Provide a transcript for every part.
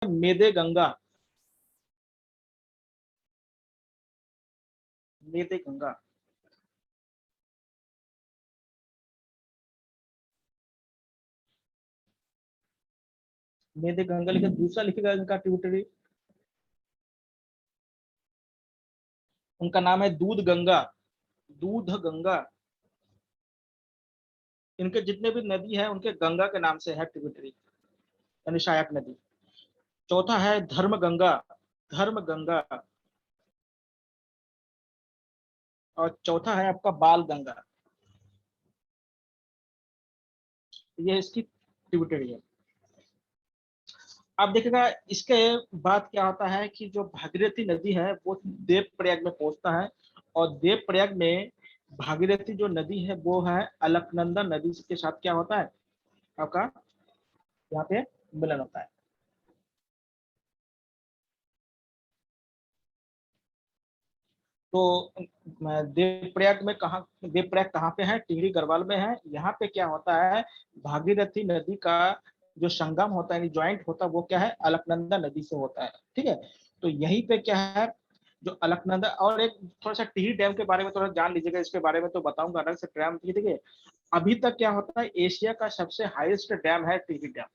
मेदे गंगा, मेदे गंगा। मेदे गंगा लिखे, दूसरा लिखेगा इनका ट्रिब्यूटरी, उनका नाम है दूध गंगा, दूध गंगा। इनके जितने भी नदी है उनके गंगा के नाम से है ट्रिब्यूटरी, यानी सहायक नदी। चौथा है धर्म गंगा, धर्म गंगा। और चौथा है आपका बाल गंगा, ये इसकी ट्रिब्यूटरी है। अब देखिएगा इसके बाद क्या होता है कि जो भागीरथी नदी है वो देवप्रयाग में पहुंचता है, और देवप्रयाग में भागीरथी जो नदी है वो है अलकनंदा नदी के साथ क्या होता है आपका, यहाँ पे मिलन होता है। तो देवप्रयाग में कहा, देवप्रयाग कहाँ पे है, टिहरी गढ़वाल में है। यहाँ पे क्या होता है, भागीरथी नदी का जो संगम होता है, ज्वाइंट होता है, वो क्या है अलकनंदा नदी से होता है। ठीक है, तो यहीं पे क्या है जो अलकनंदा। और एक थोड़ा सा टिहरी डैम के बारे में थोड़ा जान लीजिएगा, इसके बारे में तो बताऊंगा अलग से। डैम देखिए अभी तक क्या होता है, एशिया का सबसे हाईएस्ट डैम है टिहरी डैम।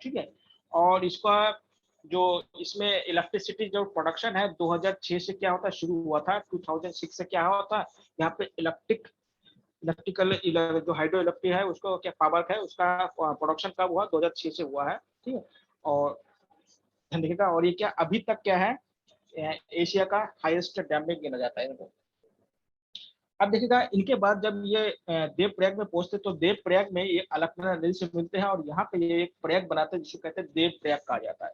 ठीक है, और इसका जो इसमें इलेक्ट्रिसिटी जो प्रोडक्शन है 2006 से क्या होता है शुरू हुआ था, 2006 से क्या होता है यहाँ पे इलेक्ट्रिकल जो हाइड्रो इलेक्ट्रिक है उसको क्या पावर है उसका प्रोडक्शन कब हुआ, 2006 से हुआ है। ठीक है, और देखिएगा, और ये क्या अभी तक क्या है एशिया का हाईएस्ट डैम में गिना जाता है इनको। अब देखिएगा इनके बाद जब ये देवप्रयाग में पहुंचते तो देवप्रयाग में ये अलकनंदा नदी से मिलते हैं, और यहाँ पे ये एक प्रयाग बनाते हैं जिसको कहते हैं देवप्रयाग कहा जाता है।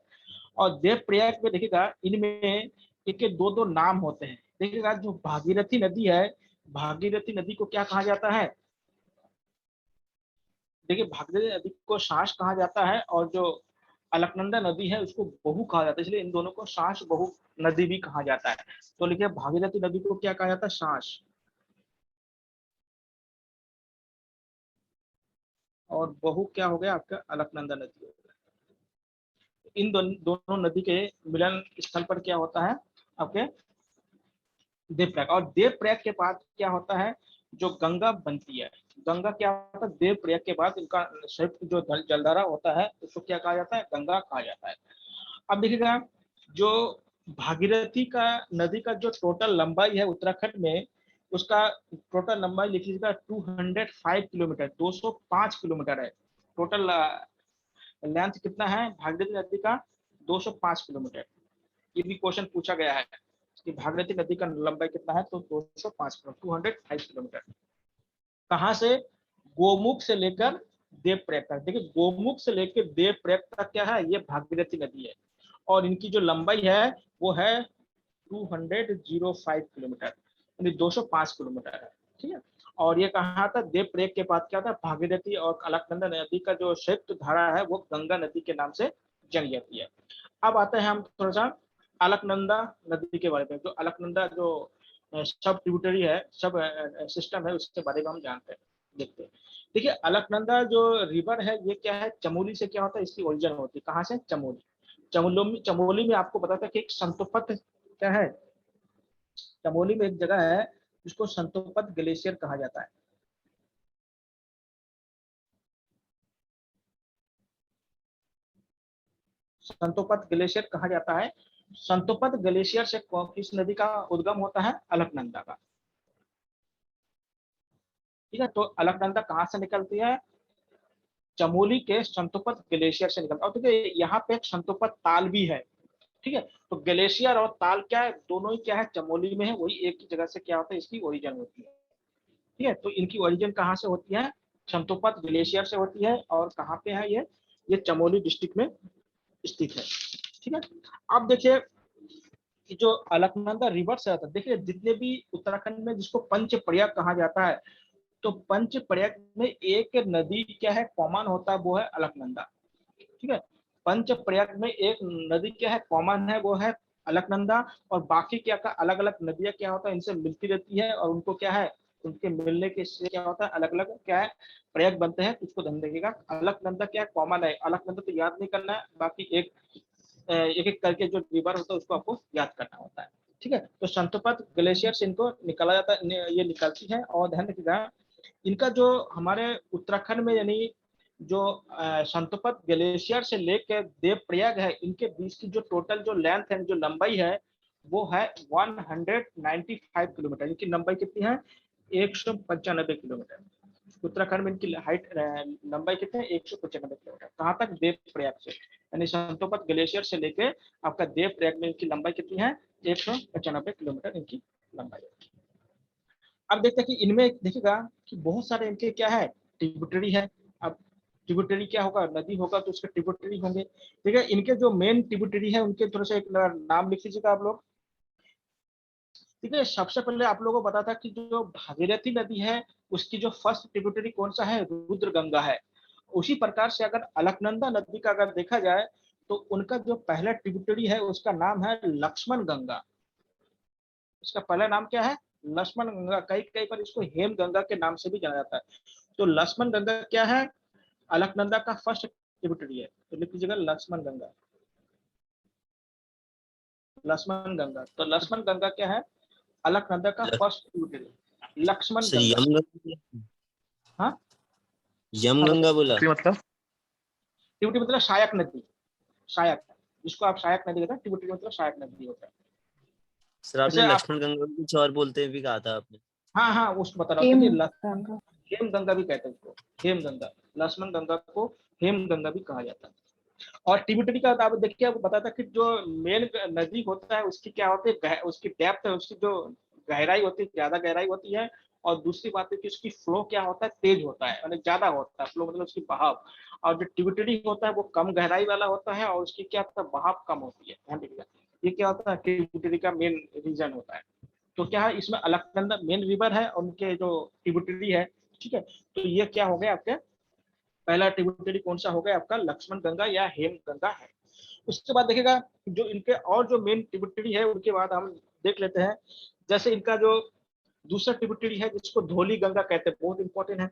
और देवप्रयाग में देखिएगा इनमें एक दो दो नाम होते हैं। देखिएगा जो भागीरथी नदी है, भागीरथी नदी को क्या कहा जाता है, देखिए भागीरथी नदी को सास कहा जाता है, और जो अलकनंदा नदी है उसको बहु कहा जाता है, इसलिए इन दोनों को सास बहु नदी भी कहा जाता है। तो लिखिए भागीरथी नदी को क्या कहा जाता है, सास, और बहु क्या हो गया आपका अलकनंदा नदी हो गया। इन दोनों नदी के मिलन स्थल पर क्या होता है आपके देवप्रयाग। और देवप्रयाग के बाद क्या होता है जो गंगा बनती है, गंगा क्या होता है देवप्रयाग के बाद इनका संयुक्त जो जलधारा होता है उसको क्या कहा जाता है, गंगा कहा जाता है। अब देखिएगा जो भागीरथी का नदी का जो टोटल लंबाई है उत्तराखंड में, उसका टोटल लंबाई लिख लीजिएगा 205 किलोमीटर, 205 किलोमीटर है टोटल लेंथ। कितना है भागीरथी नदी का, 205 किलोमीटर। ये भी क्वेश्चन पूछा गया है कि भागीरथी नदी का लंबाई कितना है, तो 205 किलोमीटर, 205 किलोमीटर। कहाँ से, गोमुख से लेकर देवप्रयाग तक। देखिए गोमुख से लेकर देवप्रयाग तक क्या है, ये भागीरथी नदी है, और इनकी जो लंबाई है वो है 205 किलोमीटर, यानी 205 किलोमीटर है। ठीक है, और ये कहा था देवप्रयाग के बाद क्या था, भागीरथी और अलकनंदा नदी का जो संयुक्त धारा है वो गंगा नदी के नाम से जानी जाती है। अब आते हैं हम थोड़ा सा अलकनंदा नदी के बारे में। जो अलकनंदा जो सब ट्रिब्यूटरी है, सब सिस्टम है, उसके बारे में हम जानते हैं, देखते हैं। देखिए अलकनंदा जो रिवर है ये क्या है, चमोली से क्या होता है इसकी ओरिजिन होती है। कहाँ से, चमोली। चमोली में आपको पता था कि एक संतोपत क्या है, चमोली में एक जगह है जिसको संतोपत ग्लेशियर कहा जाता है। संतोपत ग्लेशियर कहा जाता है। संतोपत ग्लेशियर से किस नदी का उद्गम होता है, अलकनंदा का। ठीक है, तो अलकनंदा कहाँ से निकलती है, चमोली के संतोपत ग्लेशियर से निकलता है। और देखिए यहाँ पे एक संतोपत ताल भी है। ठीक है, तो ग्लेशियर और ताल क्या है, दोनों ही क्या है चमोली में है, वही एक ही जगह से क्या होता है इसकी ओरिजिन होती है। ठीक है, तो इनकी ओरिजिन कहाँ से होती है, संतोपत ग्लेशियर से होती है, और कहाँ पे है ये चमोली डिस्ट्रिक्ट में स्थित है। ठीक है, अब देखिए कि जो अलकनंदा रिवर से आता है, देखिए जितने भी उत्तराखंड में जिसको पंच प्रयाग कहा जाता है, तो पंच प्रयाग में एक नदी क्या है कॉमन होता है, वो है अलकनंदा। ठीक है, पंच प्रयाग में एक नदी क्या है कॉमन है, वो है अलकनंदा। और बाकी क्या का अलग अलग नदियां क्या होता है इनसे मिलती रहती है, और उनको क्या है उनके मिलने के से क्या होता है अलग अलग क्या है प्रयाग बनते हैं। उसको ध्यान देखिएगा, अलकनंदा क्या है कॉमन है, अलकनंदा तो याद नहीं करना है, बाकी एक एक एक करके जो रिवर होता है उसको आपको याद करना होता है। ठीक है, तो शंतुपत ग्लेशियर से इनको निकाला जाता है, ये निकलती है। और ध्यान रखिएगा इनका जो हमारे उत्तराखंड में यानी जो शंतुपत ग्लेशियर से लेकर देवप्रयाग है, इनके बीच की जो टोटल जो लेंथ है, जो लंबाई है, वो है 195 किलोमीटर। इनकी लंबाई कितनी है? 195 किलोमीटर। उत्तराखंड में इनकी हाइट लंबाई कितनी है? 195 किलोमीटर। कहाँ तक? देवप्रयाग से, यानी शंतोपत ग्लेशियर से लेके आपका देवप्रयाग में इनकी लंबाई कितनी है? 195 किलोमीटर इनकी लंबाई है। अब देखते हैं कि इनमें देखिएगा कि बहुत सारे इनके क्या है, ट्रिब्यूटरी है। अब ट्रिब्यूटरी क्या होगा? नदी होगा तो उसके ट्रिब्यूटरी होंगे। ठीक है, इनके जो मेन ट्रिब्यूटरी है उनके थोड़ा सा एक नाम लिख लीजिएगा आप लोग। ठीक है, सबसे पहले आप लोगों को पता था कि जो भागीरथी नदी है उसकी जो फर्स्ट ट्रिब्यूटरी कौन सा है? रुद्र गंगा है। उसी प्रकार से अगर अलकनंदा नदी का अगर देखा जाए तो उनका जो पहला ट्रिब्यूटरी है उसका नाम है लक्ष्मण गंगा। इसका पहला नाम क्या है? लक्ष्मण गंगा। कई कई पर इसको हेम गंगा के नाम से भी जाना जाता है। तो लक्ष्मण गंगा क्या है? अलकनंदा का फर्स्ट ट्रिब्यूटरी है। तो लिख लीजिएगा लक्ष्मण गंगा। लक्ष्मण गंगा, तो लक्ष्मण गंगा क्या है? अलकनंदा का first tributary Lakshman sir Ganga. Yamganga, हाँ, यमगंगा बोला। मतलब ट्रिब्यूटरी मतलब सहायक नदी, सहायक, जिसको आप सहायक नदी कहते हैं, ट्रिब्यूटरी मतलब सहायक नदी होता है। सर आपने जैसे आप, लक्ष्मण गंगा को कुछ और बोलते हैं भी कहा था आपने। हाँ हाँ उसको बता रहा हूँ, हेम चलिए गंगा। हेम गंगा भी कहते हैं उसको, हेम गंगा। लक्ष्मण गंगा को हेम गंगा भी कहा जाता है। और ट्रिब्यूटरी का आप देखिए, आपको पता था कि जो मेन नदी होता है उसकी क्या होती है, उसकी डेप्थ है, उसकी जो गहराई होती है, ज्यादा गहराई होती है। और दूसरी बात है कि उसकी फ्लो क्या होता है? तेज होता है, यानी ज्यादा होता है फ्लो, मतलब उसकी बहाव। और जो ट्रिब्यूटरी होता है वो कम गहराई वाला होता है और उसकी क्या होता है? बहाव कम होती है। ध्यान रखिएगा, ये क्या होता है? ट्रिब्यूटरी का मेन रीजन होता है। तो क्या है इसमें? अलकनंदा मेन रिवर है, उनके जो ट्रिब्यूटरी है। ठीक है, तो ये क्या हो गया आपके? पहला ट्रिब्यूटरी कौन सा हो गया आपका? लक्ष्मण गंगा या हेम गंगा है। उसके बाद देखिएगा जो इनके और जो मेन ट्रिब्यूटरी है उनके बाद हम देख लेते हैं। जैसे इनका जो दूसरा ट्रिब्यूटरी है जिसको धौली गंगा कहते हैं, बहुत इंपॉर्टेंट है।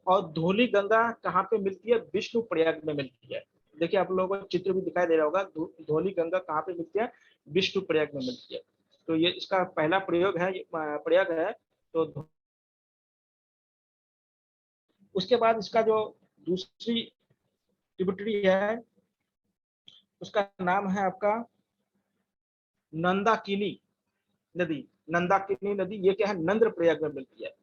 और धौली गंगा कहाँ पे मिलती है? विष्णु प्रयाग में मिलती है। देखिए आप लोगों को चित्र भी दिखाई दे रहा होगा, धौली गंगा कहाँ पे मिलती है? विष्णु प्रयाग में मिलती है। तो ये इसका पहला प्रयोग है, प्रयाग है। तो उसके बाद इसका जो दूसरी ट्रिब्यूटरी है उसका नाम है आपका नंदाकिनी नदी। नंदाकिनी नदी ये क्या है? नंद्र प्रयाग में मिलती है।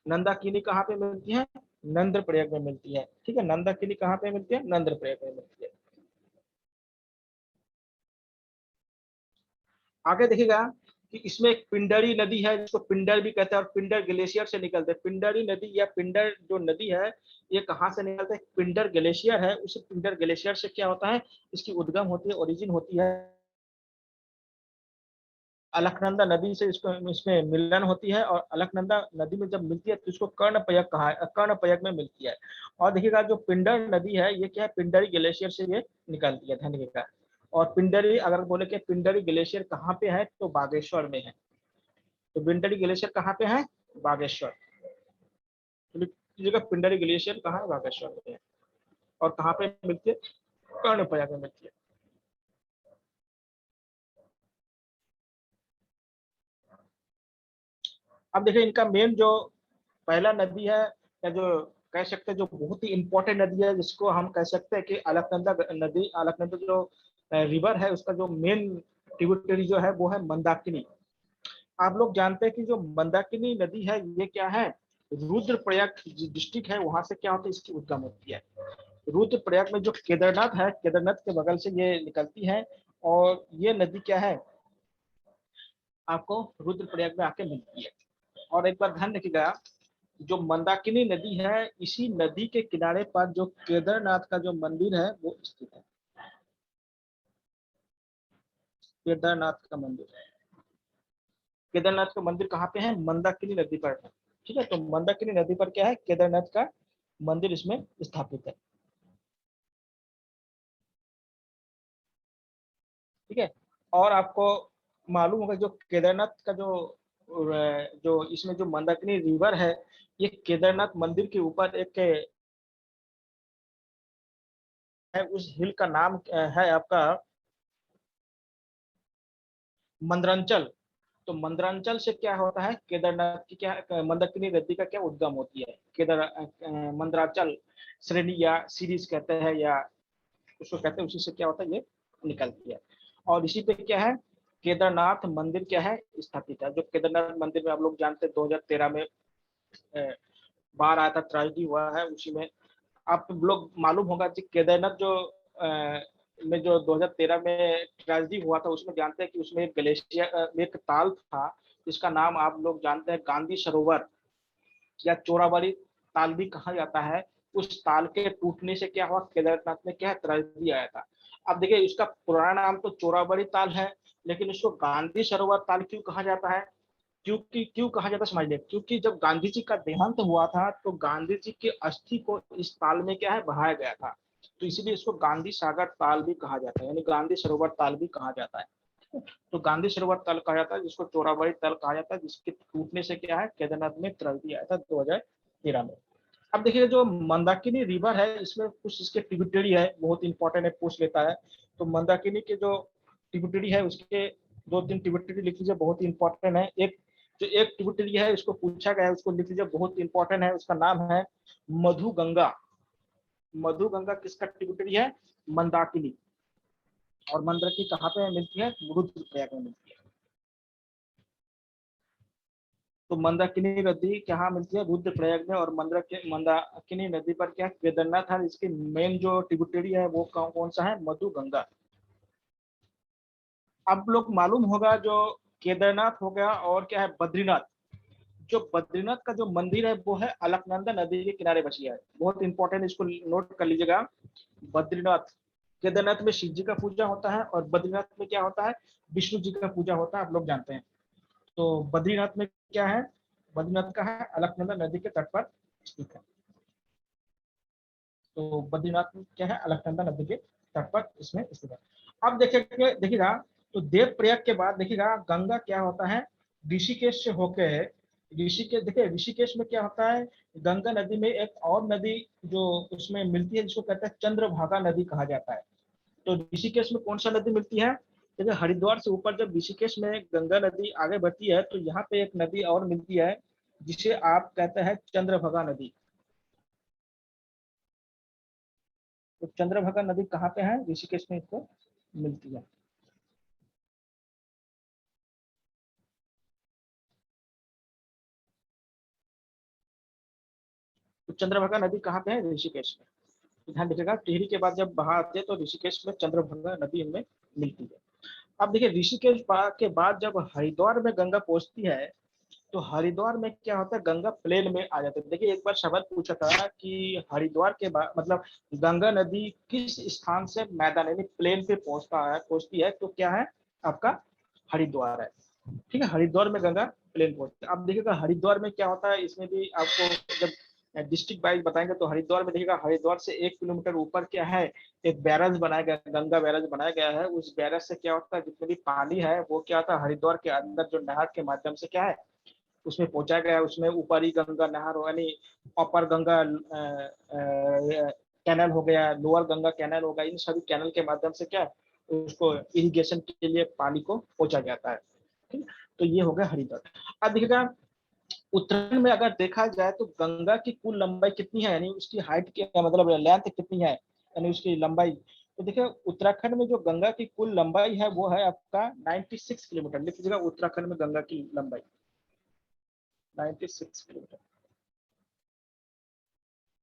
नंदाकिनी कहाँ पे मिलती है? नंद्र प्रयाग में मिलती है। ठीक है, नंदाकिनी कहाँ पे मिलती है? नंद्र प्रयाग में मिलती है। आगे देखिएगा कि इसमें एक पिंडरी नदी है जिसको पिंडर भी कहते हैं, और पिंडर ग्लेशियर से निकलते हैं। पिंडरी नदी या पिंडर जो नदी है ये कहाँ से निकलते हैं? पिंडर ग्लेशियर है। उस पिंडर ग्लेशियर से क्या होता है? इसकी उद्गम होती है, ओरिजिन होती है अलकनंदा नदी से। इसको इसमें मिलन होती है और अलकनंदा नदी में जब मिलती है तो इसको कर्णप्रयाग कहा है, कर्णप्रयाग में मिलती है। और देखिएगा जो पिंडर नदी है ये क्या है? पिंडरी ग्लेशियर से ये निकलती है। ध्यान रखिएगा। और पिंडरी अगर बोले कि पिंडरी ग्लेशियर कहाँ पे है तो बागेश्वर में है। तो पिंडरी ग्लेशियर कहाँ पे है? बागेश्वर। तो पिंडरी ग्लेशियर कहाँ है? बागेश्वर में है। और कहाँ पे मिलती है? कर्णप्रयाग में मिलती है। अब देखिए इनका मेन जो पहला नदी है, या जो कह सकते हैं जो बहुत ही इंपॉर्टेंट नदी है, जिसको हम कह सकते हैं कि अलकनंदा नदी, अलकनंदा जो रिवर है उसका जो मेन ट्रिब्यूटरी जो है वो है मंदाकिनी। आप लोग जानते हैं कि जो मंदाकिनी नदी है ये क्या है? रुद्रप्रयाग डिस्ट्रिक्ट है, वहां से क्या होता है? इसकी उद्गम होती है। रुद्रप्रयाग में जो केदारनाथ है, केदारनाथ के बगल से ये निकलती है। और ये नदी क्या है? आपको रुद्रप्रयाग में आके मिलती है। और एक बार ध्यान रखिएगा, जो मंदाकिनी नदी है इसी नदी के किनारे पर जो केदारनाथ का जो मंदिर है वो स्थित है। केदारनाथ का मंदिर है। केदारनाथ का मंदिर कहाँ पे है? मंदाकिनी नदी पर है। ठीक है, तो मंदाकिनी नदी पर क्या है? केदारनाथ का मंदिर इसमें स्थापित है। ठीक है, और आपको मालूम होगा जो केदारनाथ का जो जो इसमें जो मंदाकिनी रिवर है, ये केदारनाथ मंदिर के ऊपर एक है। उस हिल का नाम है आपका मंदरांचल, तो मंदरांचल से क्या होता है, केदारनाथ की क्या, मंदाकिनी नदी का क्या उद्गम होती है, मंदरांचल श्रेणी या सीरीज कहते हैं, या उसको कहते हैं, उसी से क्या होता है ये निकलती है। और इसी पे क्या है, केदारनाथ मंदिर क्या है स्थापित है। जो केदारनाथ मंदिर में आप लोग जानते हैं 2013 में बाढ़ आया था, ट्रेजेडी हुआ है, उसी में आप लोग मालूम होगा कि केदारनाथ जो में जो 2013 में ट्रेजेडी हुआ था, उसमें जानते हैं कि उसमें एक ग्लेशियर, एक ताल था जिसका नाम आप लोग जानते हैं गांधी सरोवर या चोराबाड़ी ताल भी कहा जाता है। उस ताल के टूटने से क्या हुआ, केदारनाथ में क्या है ट्रेजेडी आया था। अब देखिए इसका पुराना नाम तो चोराबाड़ी ताल है, लेकिन उसको गांधी सरोवर ताल क्यों कहा जाता है, क्योंकि क्यों कहा जाता है समझिए, क्योंकि जब गांधी जी का देहांत हुआ था तो गांधी जी की अस्थि को इस ताल में क्या है बहाया गया था, तो इसीलिए इसको गांधी सागर ताल भी कहा जाता है, यानी गांधी सरोवर ताल भी कहा जाता है। तो गांधी सरोवर ताल कहा जाता है, जिसको चोराबाड़ी ताल कहा जाता है, जिसके टूटने से क्या है केदारनाथ में त्रैवी आया था 2013 में। अब देखिए जो मंदाकिनी रिवर है, इसमें कुछ इसके ट्रिब्यूटरी है, बहुत इंपॉर्टेंट है, पूछ लेता है। तो मंदाकिनी के जो ट्रिब्यूटरी है उसके दो तीन ट्रिब्यूटरी लिख लीजिए, बहुत इंपॉर्टेंट है। एक जो एक ट्रिब्यूटरी है इसको पूछा गया है, उसको लिख लीजिए, बहुत इंपॉर्टेंट है, उसका नाम है मधु गंगा। मधु गंगा किसका ट्रिब्यूटरी है, मंदाकिनी। और मंदाकिनी कहाँ पे मिलती है, रुद्रप्रयाग में मिलती है। तो मंदाकिनी नदी कहाँ मिलती है, रुद्रप्रयाग में। और मंदाकिनी नदी पर क्या केदारनाथ है, इसकी मेन जो ट्रिब्यूटरी है वो कौन सा है, मधु गंगा। अब लोग मालूम होगा जो केदारनाथ हो गया और क्या है बद्रीनाथ। जो बद्रीनाथ का जो मंदिर है वो है अलकनंदा नदी के किनारे बसी है, बहुत इंपॉर्टेंट, इसको नोट कर लीजिएगा। बद्रीनाथ, केदारनाथ में शिव जी का पूजा होता है और बद्रीनाथ में क्या होता है, विष्णु जी का पूजा होता है, आप लोग जानते हैं। तो बद्रीनाथ में क्या है, बद्रीनाथ का है अलकनंदा नदी के तट पर स्थित है। तो बद्रीनाथ में क्या है, अलकनंदा नदी के तट पर इसमें स्थित है। अब देखिएगा तो देवप्रयाग के बाद देखिएगा गंगा क्या होता है, ऋषिकेश से होके, ऋषिकेश देखिए ऋषिकेश में क्या होता है, गंगा नदी में एक और नदी जो उसमें मिलती है जिसको कहते हैं चंद्रभागा नदी कहा जाता है। तो ऋषिकेश में कौन सा नदी मिलती है, देखिए हरिद्वार से ऊपर जब ऋषिकेश में गंगा नदी आगे बढ़ती है तो यहाँ पे एक नदी और मिलती है जिसे आप कहते हैं चंद्रभागा नदी। तो चंद्रभागा नदी कहाँ पे है, ऋषिकेश में इसको मिलती है। तो चंद्रभागा नदी कहाँ पे है, ऋषिकेश में। तो ध्यान रखिएगा टिहरी के बाद जब बहा आते हैं तो ऋषिकेश में चंद्रभागा नदी इनमें मिलती है। अब देखिए ऋषिकेश के बाद जब हरिद्वार में गंगा पहुंचती है तो हरिद्वार में क्या होता है, गंगा प्लेन में आ जाती है। देखिए एक बार सवाल पूछा था कि हरिद्वार के बाद मतलब गंगा नदी किस स्थान से मैदान यानी प्लेन पे पहुंचती है, तो क्या है आपका हरिद्वार है। ठीक है, हरिद्वार में गंगा प्लेन पहुंचती है। अब देखिएगा हरिद्वार में क्या होता है, इसमें भी आपको जब डिस्ट्रिक्ट वाइज बताएंगे तो हरिद्वार में देखिएगा हरिद्वार से 1 किलोमीटर ऊपर क्या है, एक बैराज बनाया गया, गंगा बैराज बनाया गया है। उस बैराज से क्या होता है, जितने भी पानी है वो क्या होता है हरिद्वार के अंदर जो नहर के माध्यम से क्या है उसमें पहुंचा गया है। उसमें ऊपरी गंगा नहर यानी अपर गंगा कैनल हो गया, लोअर गंगा कैनल हो गया, इन सभी कैनल के माध्यम से क्या है उसको इरिगेशन के लिए पानी को पहुंचा जाता है। ठीक, तो ये हो गया हरिद्वार। अब देखिएगा उत्तराखंड में अगर देखा जाए तो गंगा की कुल लंबाई कितनी है, यानी उसकी हाइट की मतलब लेंथ कितनी है, यानी उसकी लंबाई। तो देखिए उत्तराखंड में जो गंगा की कुल लंबाई है वो है आपका 96 किलोमीटर। लिख लीजिएगा उत्तराखंड में गंगा की लंबाई 96 किलोमीटर।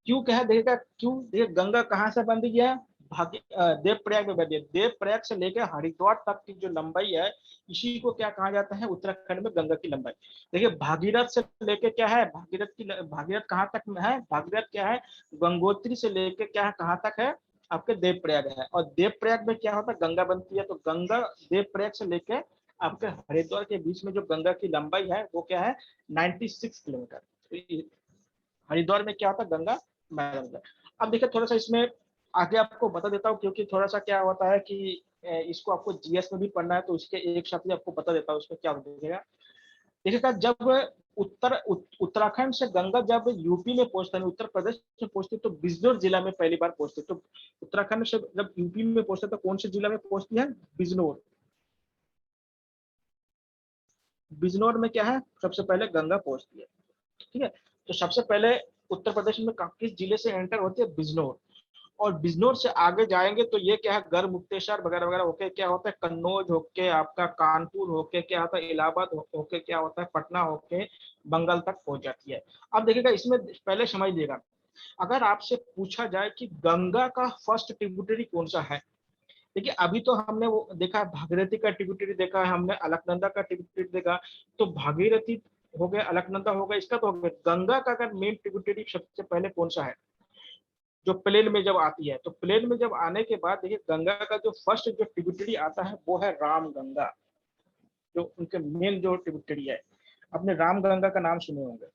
क्यों कहा देखिएगा, क्यों देखिए गंगा कहाँ से बन रही है, देवप्रयाग में बन रही है। देवप्रयाग से लेकर हरिद्वार तक की जो लंबाई है इसी को क्या कहा जाता है उत्तराखंड में गंगा की लंबाई। देखिए भागीरथ से लेके क्या है, भागीरथ कहाँ तक में है, भागीरथ क्या है गंगोत्री से लेके क्या है कहाँ तक है आपके देवप्रयाग है। और देवप्रयाग में क्या होता है गंगा बनती है। तो गंगा देवप्रयाग से लेके आपके हरिद्वार के बीच में जो गंगा की लंबाई है वो क्या है 96 किलोमीटर। तो हरिद्वार में क्या होता है गंगा मैदान में। अब देखिए थोड़ा सा इसमें आगे आपको बता देता हूँ, क्योंकि थोड़ा सा क्या होता है कि इसको आपको जीएस में भी पढ़ना है, तो इसके एक शब्द आपको बता देता हूँ उसमें क्या देखिएगा। देखिएगा जब उत्तराखंड से गंगा जब यूपी में पहुंचता है, उत्तर प्रदेश में पहुंचती तो बिजनौर जिला में पहली बार पहुंचती। तो उत्तराखंड से जब यूपी में पहुंचता तो कौन से जिला में पहुंचती है, बिजनौर। बिजनौर में क्या है, सबसे पहले गंगा पहुंचती है। ठीक है, तो सबसे पहले उत्तर प्रदेश में किस जिले से एंटर होती है, बिजनौर। और बिजनौर से आगे जाएंगे तो ये क्या है, गढ़मुक्तेश्वर वगैरह वगैरह होके क्या होता है, कन्नौज होके आपका कानपुर होके क्या होता है, इलाहाबाद होके क्या होता है, पटना होके बंगाल तक पहुंच जाती है। अब देखिएगा इसमें पहले समझिएगा, अगर आपसे पूछा जाए कि गंगा का फर्स्ट ट्रिब्यूटरी कौन सा है, देखिए अभी तो हमने वो देखा, भागीरथी का ट्रिब्यूटरी देखा है हमने, अलकनंदा का ट्रिब्यूटरी देखा। तो भागीरथी हो गया, अलकनंदा हो गया, इसका तो हो गया। गंगा का अगर मेन ट्रिब्यूटरी सबसे पहले कौन सा है, जो प्लेन में जब आती है, तो प्लेन में जब आने के बाद देखिए गंगा का जो फर्स्ट जो ट्रिब्यूटरी आता है वो है राम गंगा, जो उनके मेन जो ट्रिब्यूटरी है। अपने राम गंगा का नाम सुने होंगे।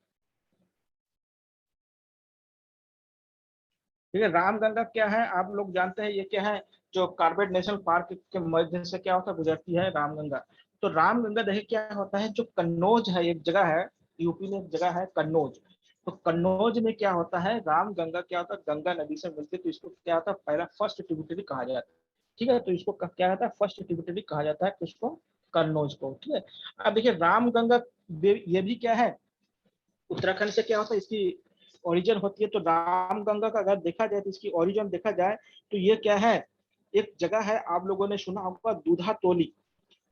ठीक है, राम गंगा क्या है आप लोग जानते हैं, ये क्या है, जो कार्बेट नेशनल पार्क के मध्य से क्या होता है, गुजरती है राम गंगा। तो राम गंगा देखिए क्या होता है, जो कन्नौज है एक जगह है, यूपी में एक जगह है कन्नौज। तो कन्नौज में क्या होता है, राम गंगा क्या होता है, गंगा नदी से मिलती है, तो इसको क्या होता है, पहला फर्स्ट ट्रिब्यूटरी कहा जाता है। ठीक है, तो इसको क्या होता है, फर्स्ट ट्रिब्यूटरी कहा जाता है किसको, कन्नौज को। ठीक है, अब देखिए राम गंगा ये भी क्या है, उत्तराखंड से क्या होता है, इसकी ओरिजिन होती है। तो राम गंगा का अगर देखा जाए तो इसकी ओरिजिन देखा जाए तो ये क्या है, एक जगह है, आप लोगों ने सुना होगा दूधा तोली।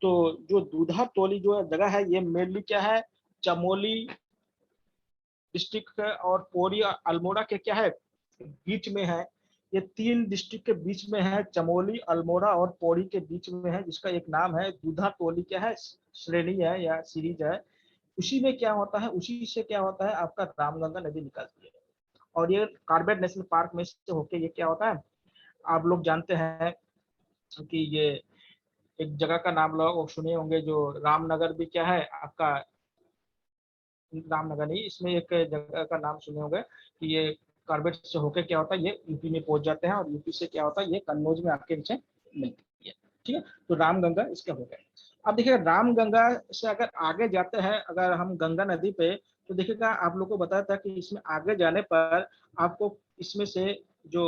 तो जो दूधा तोली जो जगह है, ये मेनली क्या है, चमोली डिस्ट्रिक्ट और पौड़ी अल्मोड़ा के क्या है, बीच में है। ये तीन डिस्ट्रिक्ट के बीच में है, चमोली, अल्मोड़ा और पौड़ी के बीच में है, जिसका एक नाम है दूधा तोली, क्या है, श्रेणी है या सीरीज है। उसी में क्या होता है, उसी से क्या होता है, आपका रामगंगा नदी निकलती है। और ये कार्बेट नेशनल पार्क में से होके ये क्या होता है, आप लोग जानते हैं कि ये एक जगह का नाम लोग सुने होंगे, जो रामनगर भी क्या है आपका, रामनगर नहीं, इसमें एक जगह का नाम सुने होंगे कि ये कार्बेट से होके क्या होता है, ये यूपी में पहुंच जाते हैं, और यूपी से क्या होता है, ये कन्नौज में आके इनसे मिलती है। ठीक है, तो रामगंगा इसका हो गया। अब देखिए रामगंगा से अगर आगे जाते हैं, अगर हम गंगा नदी पे, तो देखिएगा आप लोग को बताया था कि इसमें आगे जाने पर आपको इसमें से जो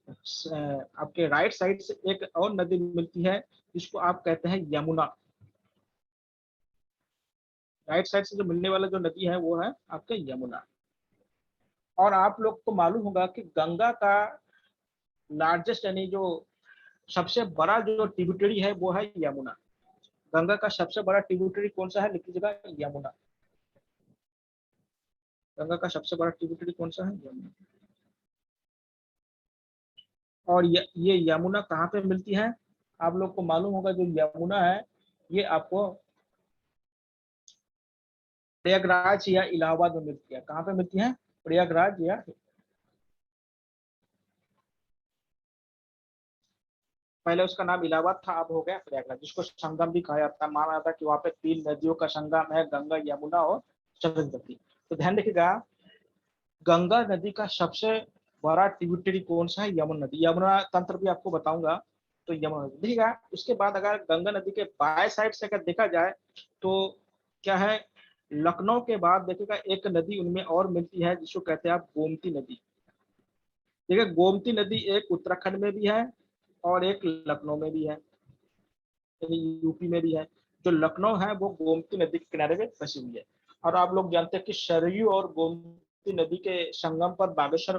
आपके राइट साइड से एक और नदी मिलती है, जिसको आप कहते हैं यमुना। राइट साइड से जो मिलने वाला जो नदी है वो है आपका यमुना। और आप लोग को मालूम होगा कि गंगा का लार्जेस्ट यानी जो सबसे बड़ा जो ट्रिब्यूटरी है वो है यमुना। गंगा का सबसे बड़ा ट्रिब्यूटरी कौन सा है, लिख लीजिएगा, यमुना। गंगा का सबसे बड़ा ट्रिब्यूटरी कौन सा है, यमुना। और ये यमुना कहाँ पे मिलती है, आप लोग को मालूम होगा, जो यमुना है ये आपको प्रयागराज या इलाहाबाद में मिलती है। कहाँ पे मिलती है, प्रयागराज या, पहले उसका नाम इलाहाबाद था, अब हो गया प्रयागराज, जिसको संगम भी कहा जाता है। माना जाता है कि वहाँ पे तीन नदियों का संगम है, गंगा, यमुना और सरस्वती। तो ध्यान रखिएगा, गंगा नदी का सबसे बड़ा ट्रिब्यूटरी कौन सा है, यमुना नदी। यमुना तंत्र भी आपको बताऊंगा। तो यमुना नदी देखिएगा, उसके बाद अगर गंगा नदी के बाएं साइड से अगर देखा जाए तो क्या है, लखनऊ के बाद देखिएगा एक नदी उनमें और मिलती है, जिसको कहते हैं आप गोमती नदी। देखिए गोमती नदी एक उत्तराखंड में भी है और एक लखनऊ में भी है, यानी यूपी में भी है। जो लखनऊ है वो गोमती नदी के किनारे पे बसी हुई है। और आप लोग जानते हैं कि सरयू और गोमती नदी के संगम पर बागेश्वर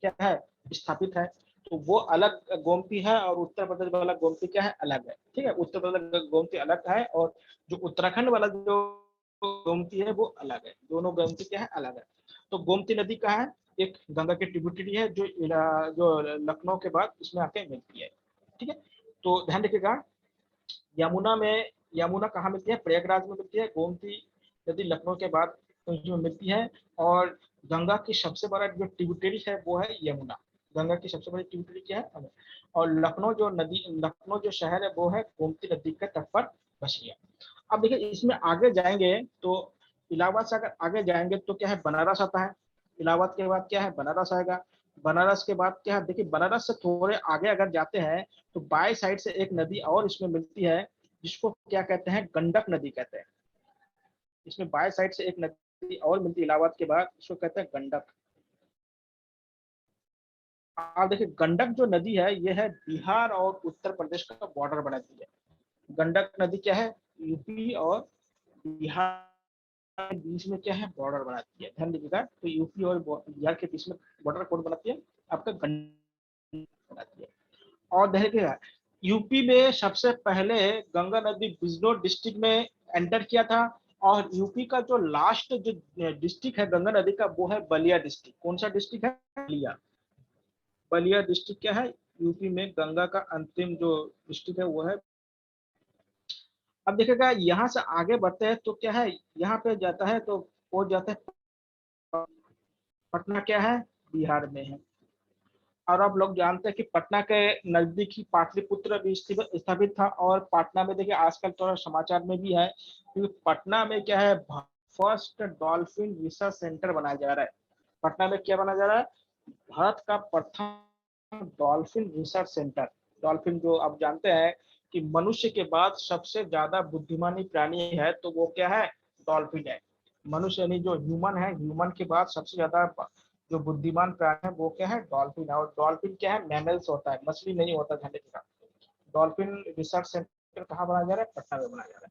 क्या है, स्थापित है। तो वो अलग गोमती है, और उत्तर प्रदेश वाला गोमती क्या है, अलग है। ठीक है, उत्तर प्रदेश गोमती अलग है, और जो उत्तराखंड वाला जो गोमती है वो अलग है। दोनों गोमती क्या है, अलग है। तो गोमती नदी का है, एक गंगा की ट्रिब्यूटरी है, जो लखनऊ के बाद इसमें आके मिलती है। ठीक है, तो ध्यान रखिएगा, यमुना में, यमुना कहाँ मिलती है, प्रयागराज में मिलती है। गोमती नदी लखनऊ के बाद उसमें मिलती है। और गंगा की सबसे बड़ा जो ट्रिब्यूटरी है वो है यमुना। गंगा की सबसे बड़ी ट्रिब्यूटरी क्या है, और लखनऊ जो नदी, लखनऊ जो शहर है वो है गोमती नदी के तट पर बसी है। अब देखिए इसमें आगे जाएंगे तो इलाहाबाद से अगर आगे जाएंगे तो क्या है, बनारस आता है। इलाहाबाद के बाद क्या है, बनारस आएगा। बनारस के बाद क्या है, देखिए बनारस से थोड़े आगे अगर जाते हैं तो बाई साइड से एक नदी और इसमें मिलती है, जिसको क्या कहते हैं, गंडक नदी कहते हैं। इसमें बाई साइड से एक नदी और मिलती है इलाहाबाद के बाद, इसको कहते हैं गंडक। आप देखिए गंडक जो नदी है ये है बिहार और उत्तर प्रदेश का बॉर्डर बनाती है। गंडक नदी क्या है, यूपी और बिहार के बीच में क्या है, बॉर्डर बनाती है, ध्यान दीजिएगा। तो यूपी और बिहार के बीच में बॉर्डर कौन बनाती है, आपका गंगा बनाती है। और देखिएगा यूपी में सबसे पहले गंगा नदी बिजनौर डिस्ट्रिक्ट में एंटर किया था, और यूपी का जो लास्ट जो डिस्ट्रिक्ट है गंगा नदी का, वो है बलिया डिस्ट्रिक्ट। कौन सा डिस्ट्रिक्ट है, बलिया। बलिया डिस्ट्रिक्ट क्या है, यूपी में गंगा का अंतिम जो डिस्ट्रिक्ट है वो है। अब देखिएगा यहाँ से आगे बढ़ते हैं तो क्या है, यहाँ पे जाता है तो पहुंच जाता है पटना, क्या है, बिहार में है। और आप लोग जानते हैं कि पटना के नजदीक ही पाटलिपुत्र भी स्थापित था। और पटना में देखिए आजकल थोड़ा समाचार में भी है, क्योंकि पटना में क्या है, फर्स्ट डॉल्फिन रिसर्च सेंटर बनाया जा रहा है। पटना में क्या बनाया जा रहा है, भारत का प्रथम डॉल्फिन रिसर्च सेंटर। डॉल्फिन जो आप जानते हैं कि मनुष्य के बाद सबसे ज्यादा बुद्धिमानी प्राणी है, तो वो क्या है, डॉल्फिन है। मनुष्य यानी जो ह्यूमन है, ह्यूमन के बाद सबसे ज्यादा जो बुद्धिमान प्राणी है वो क्या है, डॉल्फिन है। और डॉल्फिन क्या है, मैमल्स होता है, मछली नहीं होता, ध्यान रखिएगा। डॉल्फिन रिसर्च सेंटर कहाँ बनाया जा रहा है, पटना में बनाया जा रहा है।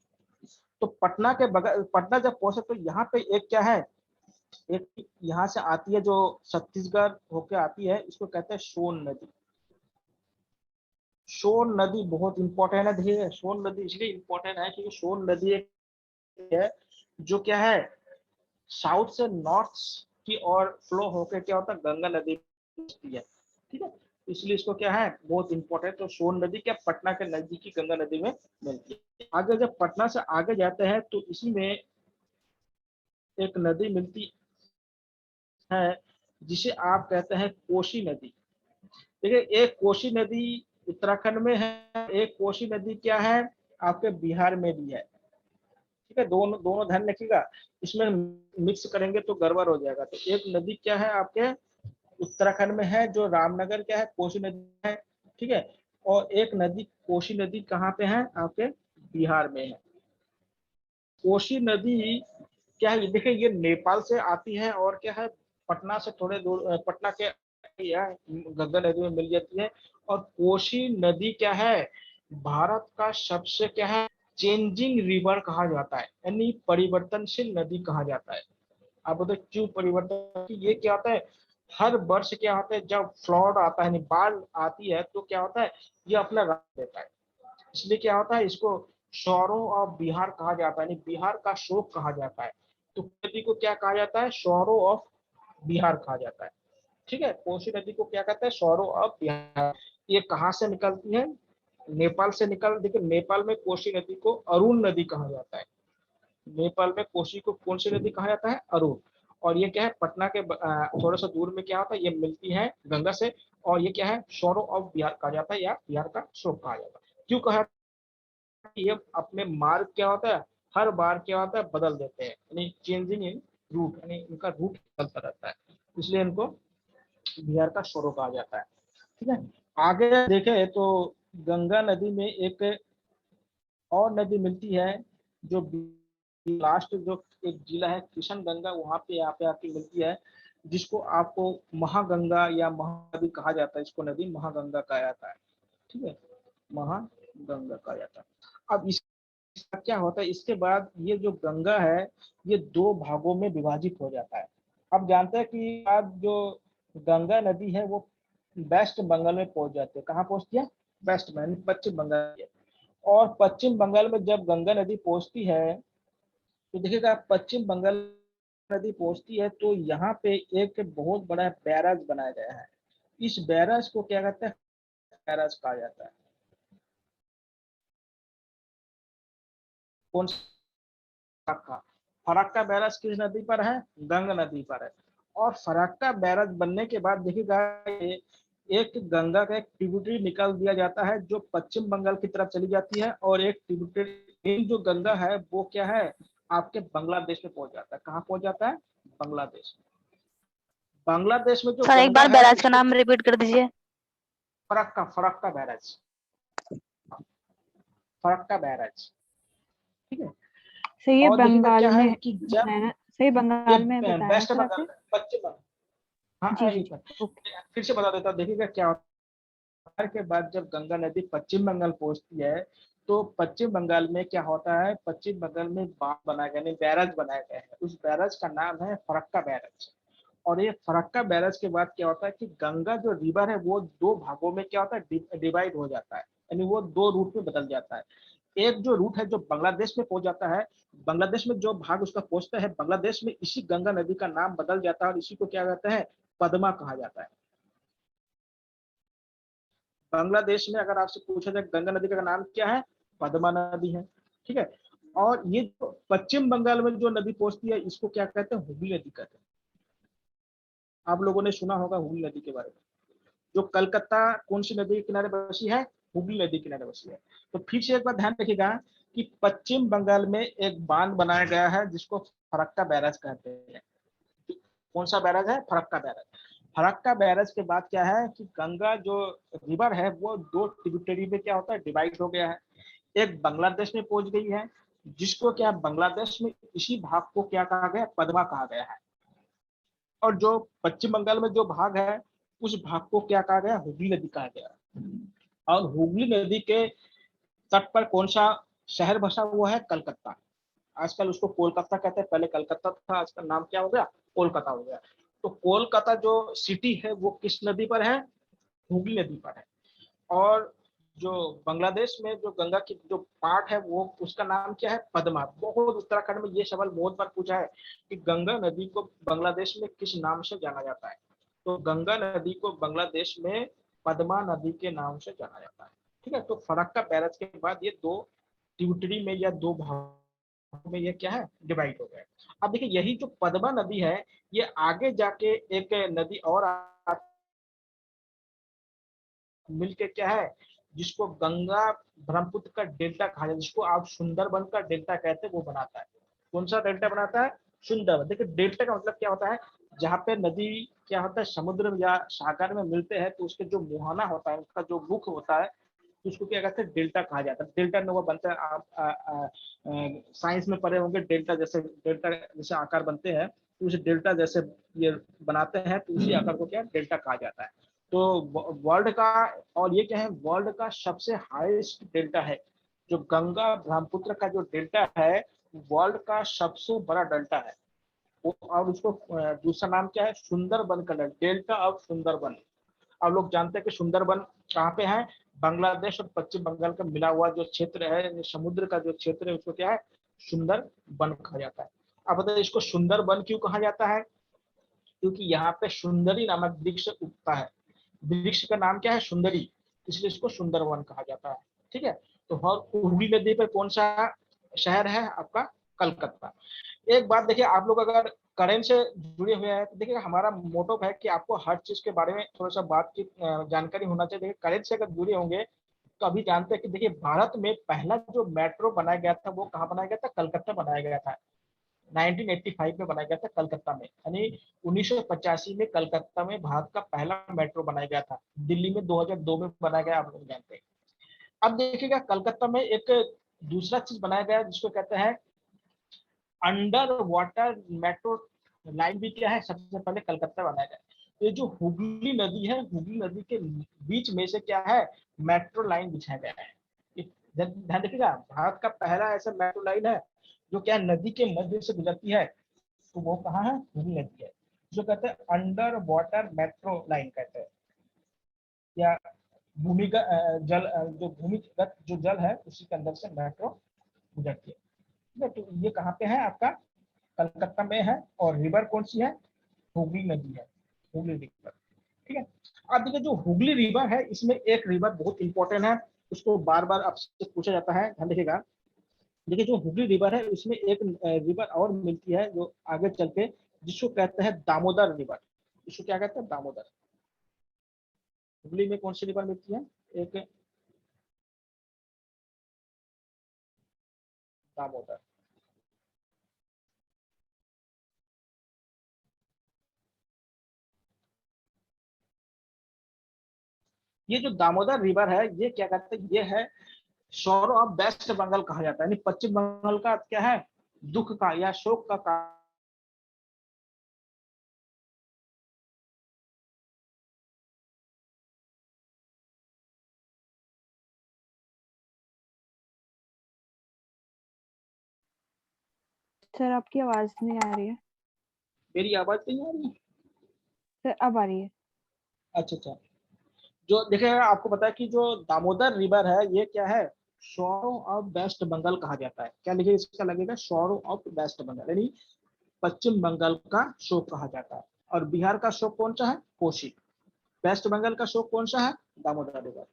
तो पटना के बगल, पटना जब पहुंचे तो यहाँ पे एक क्या है, एक यहाँ से आती है जो छत्तीसगढ़ होके आती है, इसको कहते हैं सोन नदी। सोन नदी बहुत इंपॉर्टेंट है। सोन नदी इसलिए इंपॉर्टेंट है क्योंकि सोन नदी एक है जो क्या है, साउथ से नॉर्थ की ओर फ्लो होकर क्या होता है, गंगा नदी है, ठीक है। इसलिए इसको क्या है, बहुत इंपॉर्टेंट। तो सोन नदी क्या पटना के नजदीकी गंगा नदी में मिलती है। आगे जब पटना से आगे जाते हैं तो इसी में एक नदी मिलती है जिसे आप कहते हैं कोसी नदी। देखिए एक कोसी नदी उत्तराखंड में है, एक कोसी नदी क्या है, आपके बिहार में भी है, ठीक है। दोनों दोनों ध्यान रखिएगा, इसमें मिक्स करेंगे तो गड़बड़ हो जाएगा। तो एक नदी क्या है आपके उत्तराखंड में है, जो रामनगर क्या है, कोसी नदी है, ठीक है। और एक नदी कोसी नदी कहाँ पे है, आपके बिहार में है। कोसी नदी क्या है, देखिए ये नेपाल से आती है और क्या है, पटना से थोड़े दूर, पटना के गंगा नदी में मिल जाती है। और कोसी नदी क्या है, भारत का सबसे क्या है, चेंजिंग रिवर कहा जाता है, यानी परिवर्तनशील नदी कहा जाता है। आप बताओ क्यों परिवर्तन, ये क्या होता है, हर वर्ष क्या होता है, जब फ्लड आता है, बाढ़ आती है, तो क्या होता है, ये अपना रास्ता देता है। इसलिए क्या होता है, इसको शोरों ऑफ बिहार कहा जाता है, यानी बिहार का शोक कहा जाता है। तो नदी को क्या कहा जाता है, शोरों ऑफ बिहार कहा जाता है, ठीक है। कोसी नदी को क्या कहते हैं, शोरों ऑफ बिहार। ये कहाँ से निकलती है, नेपाल से निकल, देखिए नेपाल में कोसी नदी को अरुण नदी कहा जाता है। नेपाल में कोसी को कौन सी नदी कहा जाता है, अरुण। और ये क्या है, पटना के थोड़ा सा दूर में क्या होता है, ये मिलती है गंगा से। और ये क्या है, शोरों ऑफ बिहार कहा जाता है, या बिहार का शोक कहा जाता है। क्यों कहा, ये अपने मार्ग क्या होता है, हर बार क्या होता है, बदल देते हैं, यानी चेंजिंग इन रूट, यानी इनका रूट बदलता रहता है, इसलिए इनको बिहार का शोरो कहा जाता है, ठीक है। आगे देखें तो गंगा नदी में एक और नदी मिलती है, जो लास्ट जो एक जिला है किशनगंगा, वहां पे यहाँ पे आके मिलती है, जिसको आपको महागंगा या महानदी कहा जाता है। इसको नदी महागंगा कहा जाता है, ठीक है, महागंगा कहा जाता है। अब इसका क्या होता है, इसके बाद ये जो गंगा है, ये दो भागों में विभाजित हो जाता है। अब जानते हैं कि आज जो गंगा नदी है वो वेस्ट बंगाल में पहुंच जाती है। कहाँ पहुंचती है, वेस्ट में, पश्चिम बंगाल। और पश्चिम बंगाल में जब गंगा नदी पहुंचती है तो देखिएगा, पश्चिम बंगाल नदी पहुंचती है तो यहाँ पे एक बहुत बड़ा बैराज बनाया गया है। इस बैराज को क्या कहते हैं, बैराज कहा जाता है। कौन सा, फरक्का बैराज किस नदी पर है, गंगा नदी पर है। और फरक्का बैराज बनने के बाद देखिएगा, एक गंगा का एक ट्रिब्यूटरी निकाल दिया जाता है जो पश्चिम बंगाल की तरफ चली जाती है, और एक ट्रिब्यूटरी जो गंगा है वो क्या है, आपके बांग्लादेश में पहुंच जाता है। कहाँ पहुंच जाता है, बांग्लादेश में। बांग्लादेश में जो सर एक गंगा बार है बैराज का उसको नाम रिपीट कर दीजिए। फरक्का बैराज, फरक्का बैराज, ठीक है। सर ये और देखिएगा बंगाल क्या है में कि जब है ना, सही ये बंगाल में बताया ना वेस्ट सर बंगाल आपने? में, पश्चिम बंगाल, जी हाँ जी एक जी, मिनट ओके। फिर से बता देता हूँ। देखिएगा क्या होता है के बाद जब गंगा नदी पश्चिम बंगाल पहुंचती है तो पश्चिम बंगाल में क्या होता है, पश्चिम बंगाल में बांध बनाया गया, यानी बैरज बनाया गया है। उस बैरज का नाम है फरक्का बैरज। और ये फरक्का बैरज के बाद क्या होता है कि गंगा जो रिवर है वो दो भागों में क्या होता है, डिवाइड हो जाता है, यानी वो दो रूट में बदल जाता है। एक जो रूट है जो बांग्लादेश में पहुंच जाता है, बांग्लादेश में जो भाग उसका पहुंचता है, बांग्लादेश में इसी गंगा नदी का नाम बदल जाता है और इसी को क्या कहते हैं, पद्मा कहा जाता है। बांग्लादेश में अगर आपसे पूछा जाए गंगा नदी का नाम क्या है, पद्मा नदी है। ठीक है। और ये जो पश्चिम बंगाल में जो नदी पहुंचती है इसको क्या कहते हैं, हुगली नदी कहते हैं। आप लोगों ने सुना होगा हुगली नदी के बारे में। जो कलकत्ता कौन सी नदी के किनारे बसी है, हुगली नदी के किनारे बसी है। तो फिर से एक बार ध्यान रखिएगा कि पश्चिम बंगाल में एक बांध बनाया गया है जिसको फरक्का बैराज कहते हैं। कौन सा बैराज है, फरक्का बैराज। फरक्का बैराज के बाद क्या है कि गंगा जो रिवर है वो दो ट्रिब्यूटरी में क्या होता है, डिवाइड हो गया है। एक बांग्लादेश में पहुंच गई है, जिसको क्या बांग्लादेश में इसी भाग को क्या कहा गया, पद्मा कहा गया है। और जो पश्चिम बंगाल में जो भाग है उस भाग को क्या कहा गया, हुगली नदी कहा गया। और हुगली नदी के तट पर कौन सा शहर बसा हुआ है, कलकत्ता। आजकल उसको कोलकाता कहते हैं, पहले कलकत्ता था, आजकल नाम क्या हो गया, कोलकाता हो गया। तो कोलकाता जो सिटी है वो किस नदी पर है, हुगली नदी पर है। और जो बांग्लादेश में जो गंगा की जो पार्ट है वो उसका नाम क्या है, पद्मा। बहुत उत्तराखंड में ये सवाल बहुत बार पूछा है कि गंगा नदी को बांग्लादेश में किस नाम से जाना जाता है। तो गंगा नदी को बांग्लादेश में पद्मा नदी के नाम से जाना जाता है। ठीक है। तो फरक्का बैराज के बाद ये दो ट्रिब्यूटरी में या दो भागों में ये क्या है, डिवाइड हो गया। अब देखिए यही जो पद्मा नदी है ये आगे जाके एक नदी और मिलके क्या है, जिसको गंगा ब्रह्मपुत्र का डेल्टा कहा जाता है, जिसको आप सुंदरबन का डेल्टा कहते हैं, वो बनाता है। कौन सा डेल्टा बनाता है, सुंदरबन। देखिए डेल्टा का मतलब क्या होता है, जहाँ पे नदी क्या होता है, समुद्र या सागर में मिलते हैं तो उसके जो मुहाना होता है, उसका जो मुख होता है, तो उसको क्या कहते हैं, डेल्टा कहा जाता है। डेल्टा में वो बनता है, आप साइंस में पढ़े होंगे, डेल्टा जैसे आकार बनते हैं, तो उस डेल्टा जैसे ये बनाते हैं, तो उसी आकार को क्या डेल्टा कहा जाता है। तो वर्ल्ड का, और ये क्या है, वर्ल्ड का सबसे हाईएस्ट डेल्टा है। जो गंगा ब्रह्मपुत्र का जो डेल्टा है वर्ल्ड का सबसे बड़ा डेल्टा है वो। और उसको दूसरा नाम क्या है, सुंदरबन का डेल्टा ऑफ सुंदरबन। आप लोग जानते हैं कि सुंदरबन कहाँ पे है, बांग्लादेश और पश्चिम बंगाल का मिला हुआ जो क्षेत्र है, समुद्र का जो क्षेत्र है उसको क्या है, सुंदरबन कहा जाता है। अब बताइए इसको सुंदरबन क्यों कहा जाता है, क्योंकि यहाँ पे सुंदरी नामक वृक्ष उगता है। वृक्ष का नाम क्या है, सुंदरी, इसलिए इसको सुंदरवन कहा जाता है। ठीक है। तो और हुगली नदी पर कौन सा शहर है आपका, कलकत्ता। एक बात देखिए, आप लोग अगर करेंट से जुड़े हुए हैं तो देखिए हमारा मोटो है कि आपको हर चीज के बारे में थोड़ा सा बात की जानकारी होना चाहिए। देखिए करेंट से अगर जुड़े होंगे तो अभी जानते हैं कि देखिए भारत में पहला जो मेट्रो बनाया गया था वो कहाँ बनाया गया था, कलकत्ता बनाया गया था। 1985 में बनाया गया था कलकत्ता में, यानी 1985 में कलकत्ता में भारत का पहला मेट्रो बनाया गया था। दिल्ली में 2002 में बनाया गया, आप लोग जानते हैं। अब देखिएगा कलकत्ता में एक दूसरा चीज बनाया गया जिसको कहते हैं अंडर वाटर मेट्रो लाइन भी क्या है, सबसे पहले कलकत्ता बनाया गया। ये जो हुगली नदी है, हुगली नदी के बीच में से क्या है, मेट्रो लाइन बिछाया गया है। ध्यान देखिएगा, भारत का पहला ऐसा मेट्रो लाइन है जो क्या नदी के मध्य से गुजरती है। तो वो कहाँ है, हुगली नदी है, जो कहते हैं अंडर वाटर मेट्रो लाइन कहते हैं, या भूमिगत जल जो भूमिगत जो जल है उसी के अंदर से मेट्रो गुजरती है। ठीक है। तो ये कहाँ पे है आपका, कलकत्ता में है। और रिवर कौन सी है, हुगली नदी है, हुगली रिवर। ठीक है। अब देखिए जो हुगली रिवर है इसमें एक रिवर बहुत इंपॉर्टेंट है, उसको बार बार आपसे पूछा जाता है, ध्यान देखिएगा। देखिए जो हुगली रिवर है उसमें एक रिवर और मिलती है जो आगे चल के, जिसको कहते हैं दामोदर रिवर। इसको क्या कहते हैं, दामोदर। हुगली में कौन सी रिवर मिलती है, एक दामोदर। ये जो दामोदर रिवर है ये क्या कहते हैं, ये है सौरो ऑफ वेस्ट बंगाल कहा जाता है, यानी पश्चिम बंगाल का क्या है, दुख का या शोक का सर आपकी आवाज नहीं आ रही है। मेरी आवाज नहीं आ रही है? सर अब आ रही है। अच्छा अच्छा। जो देखिए आपको पता है कि जो दामोदर रिवर है ये क्या है, शोरो ऑफ वेस्ट बंगाल कहा जाता है। क्या लिखे इसका लगेगा, शोरो ऑफ वेस्ट बंगाल, यानी पश्चिम बंगाल का शोक कहा जाता है। और बिहार का शोक कौन सा है, कोसी। वेस्ट बंगाल का शोक कौन सा है, दामोदर रिवर।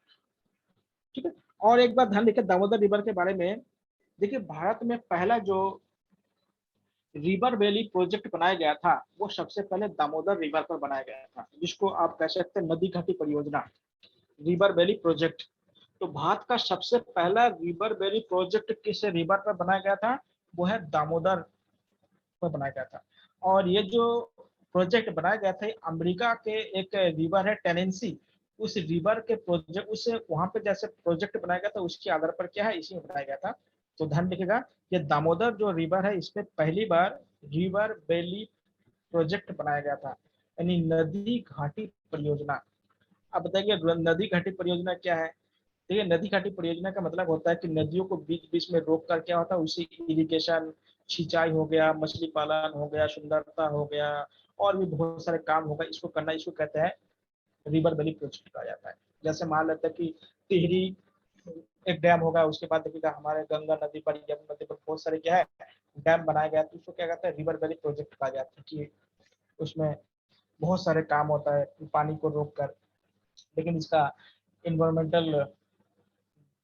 ठीक है। और एक बात ध्यान रखिए दामोदर रिवर के बारे में। देखिए भारत में पहला जो रिवर वैली प्रोजेक्ट बनाया गया था वो सबसे पहले दामोदर रिवर पर बनाया गया था, जिसको आप कह सकते हैं नदी घाटी परियोजना, रिवर वैली प्रोजेक्ट। तो भारत का सबसे पहला रिवर वैली प्रोजेक्ट किस रिवर पर बनाया गया था, वो है दामोदर पर बनाया गया था। और ये जो प्रोजेक्ट बनाया गया था अमेरिका के एक रिवर है टेनेंसी, उस रिवर के प्रोजेक्ट उस वहां पे जैसे प्रोजेक्ट बनाया गया था उसके आधार पर क्या है इसी में बनाया गया था। तो ध्यान रखिएगा ये दामोदर जो रिवर है इसमें पहली बार रिवर वैली प्रोजेक्ट बनाया गया था, यानी नदी घाटी परियोजना। अब बताइए नदी घाटी परियोजना क्या है। देखिए नदी घाटी परियोजना का मतलब होता है कि नदियों को बीच बीच में रोक कर क्या होता है उसी इरिगेशन, सिंचाई हो गया, मछली पालन हो गया, सुंदरता हो गया, और भी बहुत सारे काम होगा इसको करना, इसको कहते हैं रिवर वैली प्रोजेक्ट कहा जाता है। जैसे मान लेते हैं कि टिहरी एक डैम होगा, उसके बाद देखिएगा हमारे गंगा नदी पर, यमुना नदी पर बहुत सारे क्या है डैम बनाया गया, तो उसको क्या कहते हैं रिवर वैली प्रोजेक्ट कहा जाता है कि उसमें बहुत सारे काम होता है पानी को रोक कर। लेकिन इसका इन्वायरमेंटल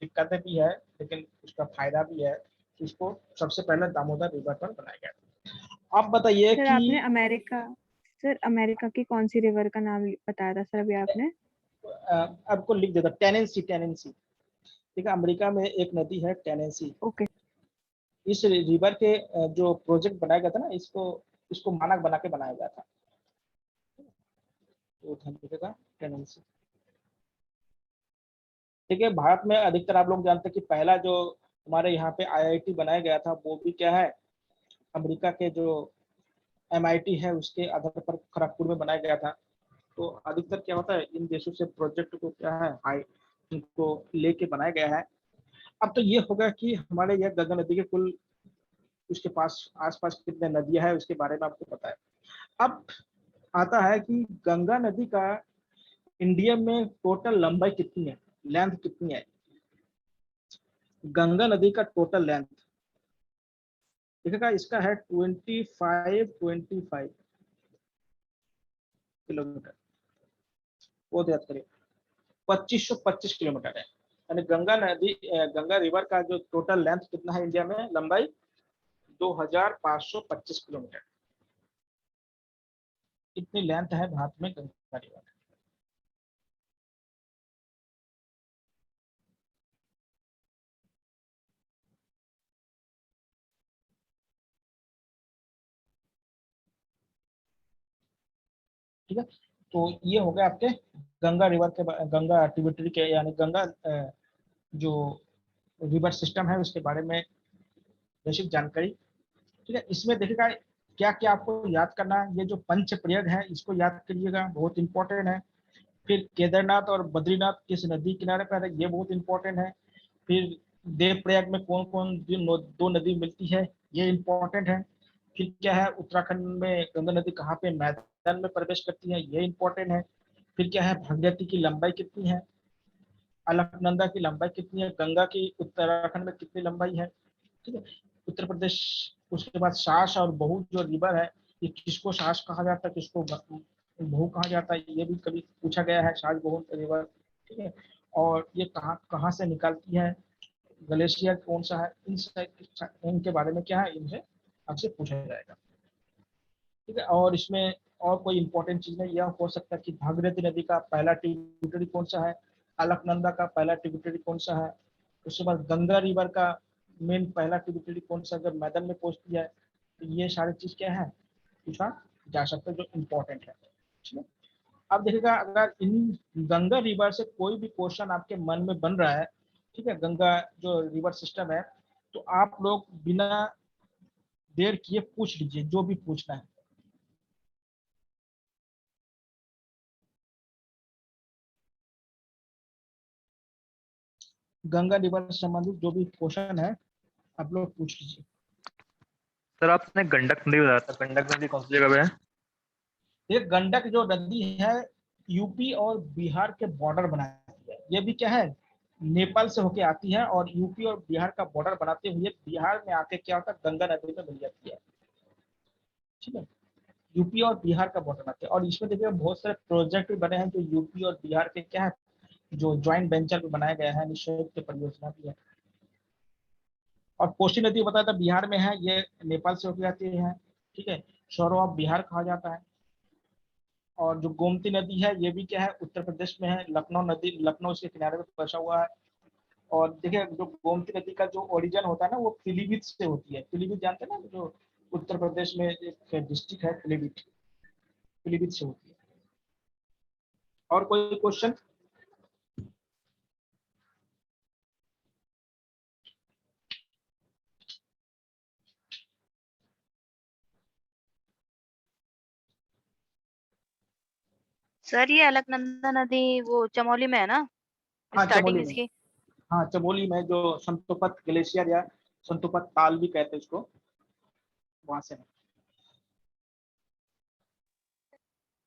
दिक्कतें भी है लेकिन उसका फायदा भी है। इसको सबसे पहले दामोदर रिवर पर बनाया गया था। आप बताइए सर कि आपने अमेरिका सर अमेरिका की कौन सी रिवर का नाम बताया था सर अभी आपने? आपको लिख देता टेनेंसी, टेनेंसी। ठीक है, अमेरिका में एक नदी है टेनेंसी। ओके। इस रिवर के जो प्रोजेक्ट बनाया गया था ना इसको इसको मानक बना के बनाया गया था। तो ध्यान रखिएगा टेनेंसी। ठीक है, भारत में अधिकतर आप लोग जानते हैं कि पहला जो हमारे यहाँ पे आईआईटी बनाया गया था वो भी क्या है अमेरिका के जो एमआईटी है उसके आधार पर खड़गपुर में बनाया गया था। तो अधिकतर क्या होता है इन देशों से प्रोजेक्ट को क्या है हाई इनको लेके बनाया गया है। अब तो ये होगा कि हमारे यह गंगा नदी के कुल उसके पास आसपास कितने नदियां है उसके बारे में आपको पता है। अब आता है कि गंगा नदी का इंडिया में टोटल लंबाई कितनी है, लेंथ कितनी है। गंगा नदी का टोटल लेंथ देखिएगा इसका है 25 किलोमीटर, वो तो याद करिए 2525 किलोमीटर है। यानी गंगा नदी गंगा रिवर का जो टोटल लेंथ कितना है इंडिया में लंबाई 2525 किलोमीटर। इतनी लेंथ है भारत में गंगा रिवर। ठीक है, तो ये हो गया आपके गंगा रिवर के गंगा ट्रिब्यूटरी के यानी गंगा जो रिवर सिस्टम है उसके बारे में बेसिक जानकारी। ठीक है, इसमें देखिएगा क्या क्या आपको याद करना है। ये जो पंच प्रयोग है इसको याद करिएगा, बहुत इंपॉर्टेंट है। फिर केदारनाथ और बद्रीनाथ किस नदी किनारे पर है ये बहुत इंपॉर्टेंट है। फिर देवप्रयाग में कौन कौन दो नदी मिलती है ये इंपॉर्टेंट है। फिर क्या है उत्तराखंड में गंगा नदी कहाँ पे मैदान में प्रवेश करती है ये इंपॉर्टेंट है। फिर क्या है भागीरथी की लंबाई कितनी है, अलकनंदा की लंबाई कितनी है, गंगा की उत्तराखंड में कितनी लंबाई है। ठीक है, उत्तर प्रदेश। उसके बाद सास और बहू जो रिवर है ये किसको सास कहा जाता है किसको बहू कहा जाता है ये भी कभी पूछा गया है, सास बहू रिवर। ठीक है, और ये कहाँ कहाँ से निकलती है, ग्लेशियर कौन सा है, इनके बारे में क्या है इनसे आपसे पूछा जाएगा। ठीक है, और इसमें और कोई इंपॉर्टेंट चीज नहीं, यह हो सकता है कि भागीरथी नदी का पहला ट्रिब्यूटरी कौन सा है, अलकनंदा का पहला ट्रिब्यूटरी कौन सा है, उसके बाद गंगा रिवर का मेन पहला ट्रिब्यूटरी कौन सा जब मैदान में पहुंचती है। तो ये सारी चीज क्या है पूछा जा सकता है जो इम्पोर्टेंट है। ठीक है, अब देखिएगा अगर इन गंगा रिवर से कोई भी क्वेश्चन आपके मन में बन रहा है, ठीक है, गंगा जो रिवर सिस्टम है, तो आप लोग बिना देर किए पूछ लीजिए जो भी पूछना है। गंगा रिवर से संबंधित जो भी क्वेश्चन है आप लोग पूछ लीजिए। सर आपने गंडक नदी बताया था, गंडक नदी कौन सी जगह पे है? ये गंडक जो नदी है यूपी और बिहार के बॉर्डर बनाती है। ये भी क्या है, नेपाल से होके आती है और यूपी और बिहार का बॉर्डर बनाते हुए बिहार में आके क्या होता है, गंगा नदी में मिल जाती है। ठीक है, यूपी और बिहार का बॉर्डर बनाते हैं। और इसमें देखिए बहुत सारे प्रोजेक्ट भी बने हैं जो यूपी और बिहार के क्या है, जो ज्वाइंट वेंचर पे बनाया गया है, संयुक्त परियोजना भी है। और कोसी नदी बताया था बिहार में है, ये नेपाल से होकर आती है। ठीक है, सौरव ऑफ बिहार कहा जाता है। और जो गोमती नदी है ये भी क्या है, उत्तर प्रदेश में है, लखनऊ नदी, लखनऊ इसके किनारे पे बसा हुआ है। और देखिए जो गोमती नदी का जो ओरिजिन होता है ना, वो पीलीभीत से होती है। पीलीभीत जानते हैं ना, जो उत्तर प्रदेश में एक डिस्ट्रिक्ट है पीलीभीत, पीलीभीत से होती है। और कोई क्वेश्चन? सर ये अलकनंदा नदी वो चमोली में है ना, हाँ स्टार्टिंग चमोली में, इसकी? हाँ चमोली में जो संतोपत ग्लेशियर या संतोपत ताल भी कहते हैं इसको, वहां से है।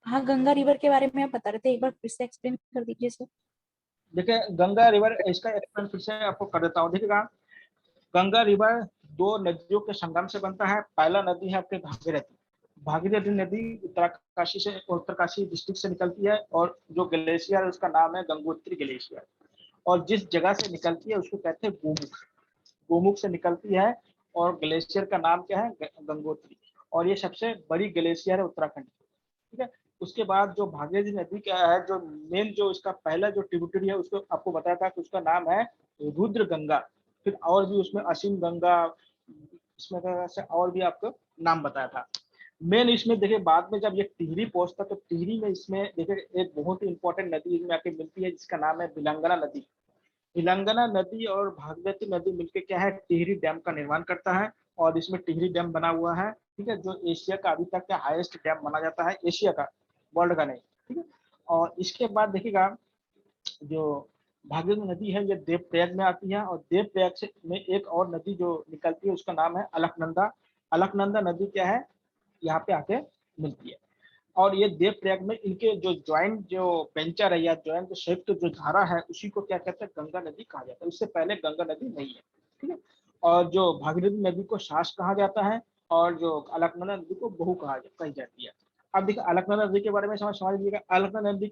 हाँ, गंगा रिवर के बारे में आप बता रहे थे, एक बार फिर से एक्सप्लेन कर दीजिए सर। देखिए गंगा रिवर, इसका एक्सप्लेन फिर से आपको कर देता हूँ। देखिएगा गंगा रिवर दो नदियों के संगम से बनता है। पहला नदी है आपके भागीरथी। भागीरथी नदी उत्तरकाशी से, उत्तरकाशी डिस्ट्रिक्ट से निकलती है। और जो ग्लेशियर है उसका नाम है गंगोत्री ग्लेशियर। और जिस जगह से निकलती है उसको कहते हैं गोमुख। गोमुख से निकलती है और ग्लेशियर का नाम क्या है, गंगोत्री। और ये सबसे बड़ी ग्लेशियर है उत्तराखंड की। ठीक है, उसके बाद जो भागीरथी नदी क्या है, जो मेन जो इसका पहला जो ट्रिब्यूटरी है उसको आपको बताया था कि उसका नाम है रुद्र गंगा। फिर और भी उसमें असीम गंगा, इसमें से और भी आपको नाम बताया था। मेन इसमें देखिए बाद में जब ये टिहरी पहुंचता तो टिहरी में इसमें देखिए एक बहुत ही इंपॉर्टेंट नदी इसमें आके मिलती है जिसका नाम है बिलंगना नदी। बिलंगना नदी और भागीरथी नदी मिलकर क्या है, टिहरी डैम का निर्माण करता है। और इसमें टिहरी डैम बना हुआ है। ठीक है, जो एशिया का अभी तक का हाईएस्ट डैम माना जाता है, एशिया का, वर्ल्ड का नहीं। ठीक है, और इसके बाद देखिएगा जो भागीरथी नदी है ये देवप्रयाग में आती है। और देवप्रयाग से में एक और नदी जो निकलती है उसका नाम है अलकनंदा। अलकनंदा नदी क्या है, यहाँ पे आके मिलती है। और ये देवप्रयाग में इनके जो ज्वाइंट जो वेंचर है या ज्वाइंट जो संयुक्त जो धारा है उसी को क्या कहते हैं, गंगा नदी कहा जाता है। उससे पहले गंगा नदी नहीं है। ठीक है, और जो भागीरथी नदी को शास कहा जाता है और जो अलकनंदा नदी को बहू कही जाती है। अब देखिए अलकनंदा नदी के बारे में समझ लीजिएगा। अलकनंदा नदी